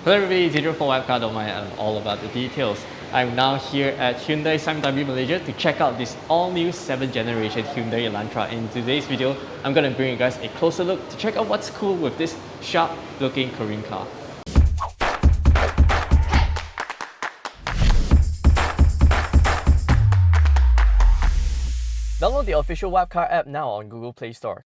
Hello everybody, it's Adrian from WapCar.my and I'm all about the details. I'm now here at Hyundai Sime Darby Malaysia to check out this all-new 7th generation Hyundai Elantra. In today's video, I'm going to bring you guys a closer look to check out what's cool with this sharp-looking Korean car. Download the official WapCar app now on Google Play Store.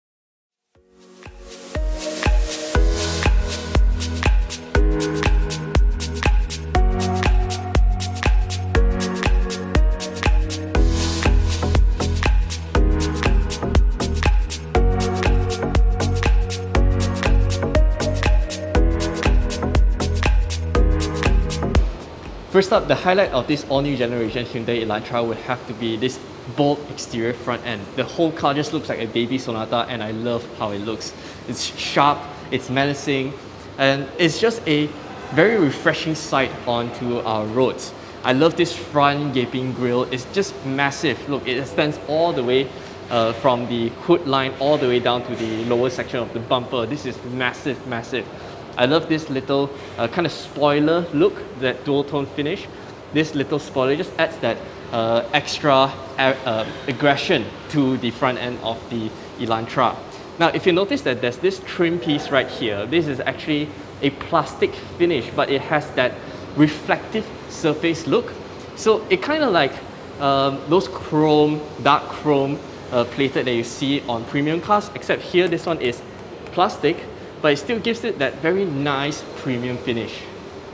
First up, the highlight of this all-new generation Hyundai Elantra would have to be this bold exterior front end. The whole car just looks like a baby Sonata and I love how it looks. It's sharp, it's menacing, and it's just a very refreshing sight onto our roads. I love this front gaping grille. It's just massive. Look, it extends all the way from the hood line all the way down to the lower section of the bumper. This is massive, massive. I love this little kind of spoiler look, that dual tone finish. This little spoiler just adds that extra aggression to the front end of the Elantra. Now, if you notice that there's this trim piece right here, this is actually a plastic finish, but it has that reflective surface look. So it kind of like those chrome, dark chrome plated that you see on premium cars, except here this one is plastic, but it still gives it that very nice premium finish.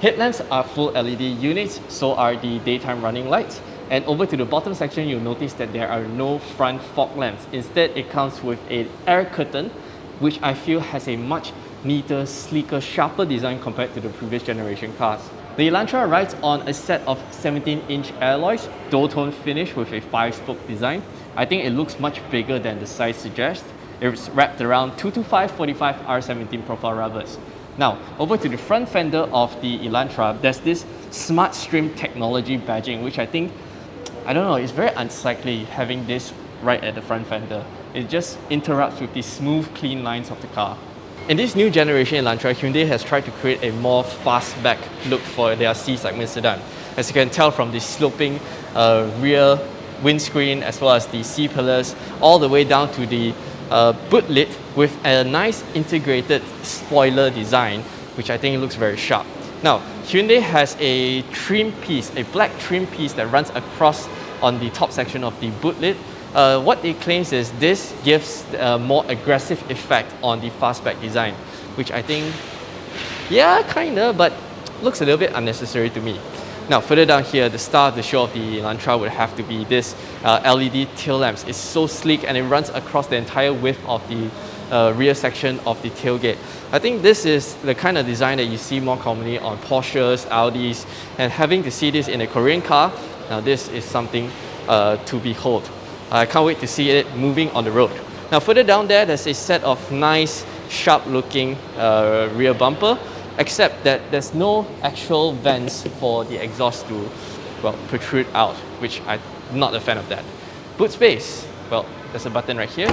Headlamps are full LED units, so are the daytime running lights. And over to the bottom section, you'll notice that there are no front fog lamps. Instead, it comes with an air curtain, which I feel has a much neater, sleeker, sharper design compared to the previous generation cars. The Elantra rides on a set of 17-inch alloys, dual-tone finish with a 5-spoke design. I think it looks much bigger than the size suggests. It's wrapped around 225/45 R17 profile rubbers. Now, over to the front fender of the Elantra, there's this SmartStream technology badging, which I think, I don't know, it's very unsightly having this right at the front fender. It just interrupts with the smooth, clean lines of the car. In this new generation Elantra, Hyundai has tried to create a more fastback look for their C-segment sedan. As you can tell from the sloping rear windscreen, as well as the C-pillars, all the way down to the boot lid with a nice integrated spoiler design, which I think looks very sharp. Now, Hyundai has a trim piece, a black trim piece that runs across on the top section of the boot lid. What it claims is this gives a more aggressive effect on the fastback design, which I think, yeah, kinda, but looks a little bit unnecessary to me. Now, further down here, the star of the show of the Elantra would have to be this LED tail lamps. It's so sleek and it runs across the entire width of the rear section of the tailgate. I think this is the kind of design that you see more commonly on Porsches, Audis, and having to see this in a Korean car, now this is something to behold. I can't wait to see it moving on the road. Now, further down there, there's a set of nice, sharp-looking rear bumper, except that there's no actual vents for the exhaust to, well, protrude out, which I'm not a fan of that. Boot space, well, there's a button right here.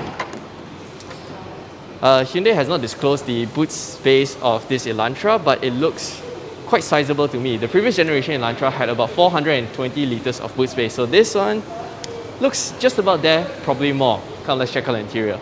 Hyundai has not disclosed the boot space of this Elantra, but it looks quite sizable to me. The previous generation Elantra had about 420 liters of boot space, so this one looks just about there, probably more. Come, let's check out the interior.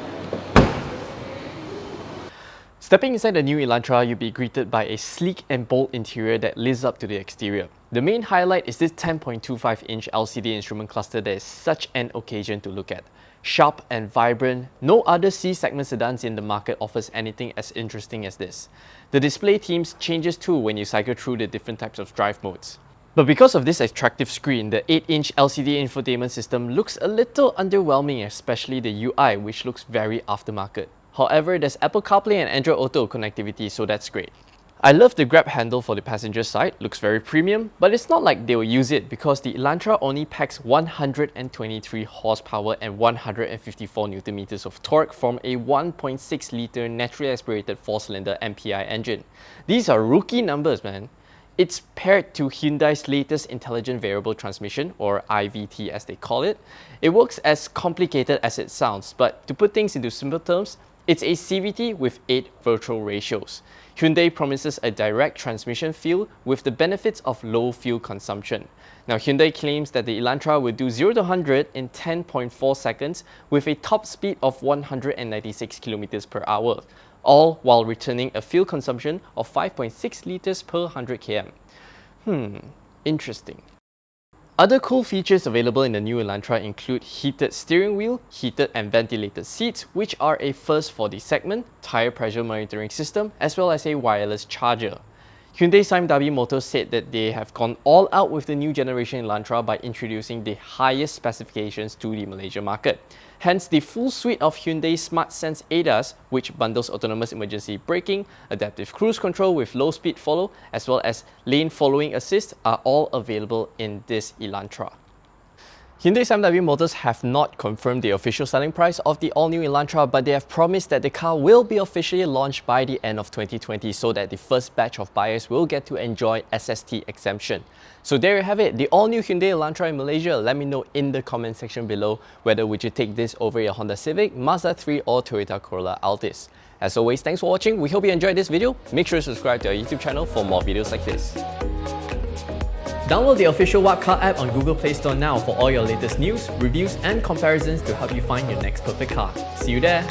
Stepping inside the new Elantra, you'll be greeted by a sleek and bold interior that lives up to the exterior. The main highlight is this 10.25-inch LCD instrument cluster that is such an occasion to look at. Sharp and vibrant, no other C-segment sedans in the market offers anything as interesting as this. The display themes changes too when you cycle through the different types of drive modes. But because of this attractive screen, the 8-inch LCD infotainment system looks a little underwhelming, especially the UI, which looks very aftermarket. However, there's Apple CarPlay and Android Auto connectivity, so that's great. I love the grab handle for the passenger side, looks very premium, but it's not like they will use it because the Elantra only packs 123 horsepower and 154 Nm of torque from a 1.6-litre naturally aspirated 4-cylinder MPI engine. These are rookie numbers, man. It's paired to Hyundai's latest intelligent variable transmission, or IVT as they call it. It works as complicated as it sounds, but to put things into simple terms, It's a CVT with 8 virtual ratios. Hyundai promises a direct transmission feel with the benefits of low fuel consumption. Now, Hyundai claims that the Elantra will do 0 to 100 in 10.4 seconds with a top speed of 196 km per hour, all while returning a fuel consumption of 5.6 liters per 100 km. Interesting. Other cool features available in the new Elantra include heated steering wheel, heated and ventilated seats, which are a first for the segment, tire pressure monitoring system, as well as a wireless charger. Hyundai Sime Darby Motors said that they have gone all out with the new generation Elantra by introducing the highest specifications to the Malaysia market. Hence, the full suite of Hyundai SmartSense ADAS, which bundles autonomous emergency braking, adaptive cruise control with low-speed follow, as well as lane following assist, are all available in this Elantra. Hyundai Sime Darby Motors have not confirmed the official selling price of the all-new Elantra, but they have promised that the car will be officially launched by the end of 2020 so that the first batch of buyers will get to enjoy SST exemption. So there you have it, the all-new Hyundai Elantra in Malaysia. Let me know in the comment section below whether would you take this over your Honda Civic, Mazda 3 or Toyota Corolla Altis. As always, thanks for watching. We hope you enjoyed this video. Make sure to subscribe to our YouTube channel for more videos like this. Download the official WapCar app on Google Play Store now for all your latest news, reviews and comparisons to help you find your next perfect car. See you there!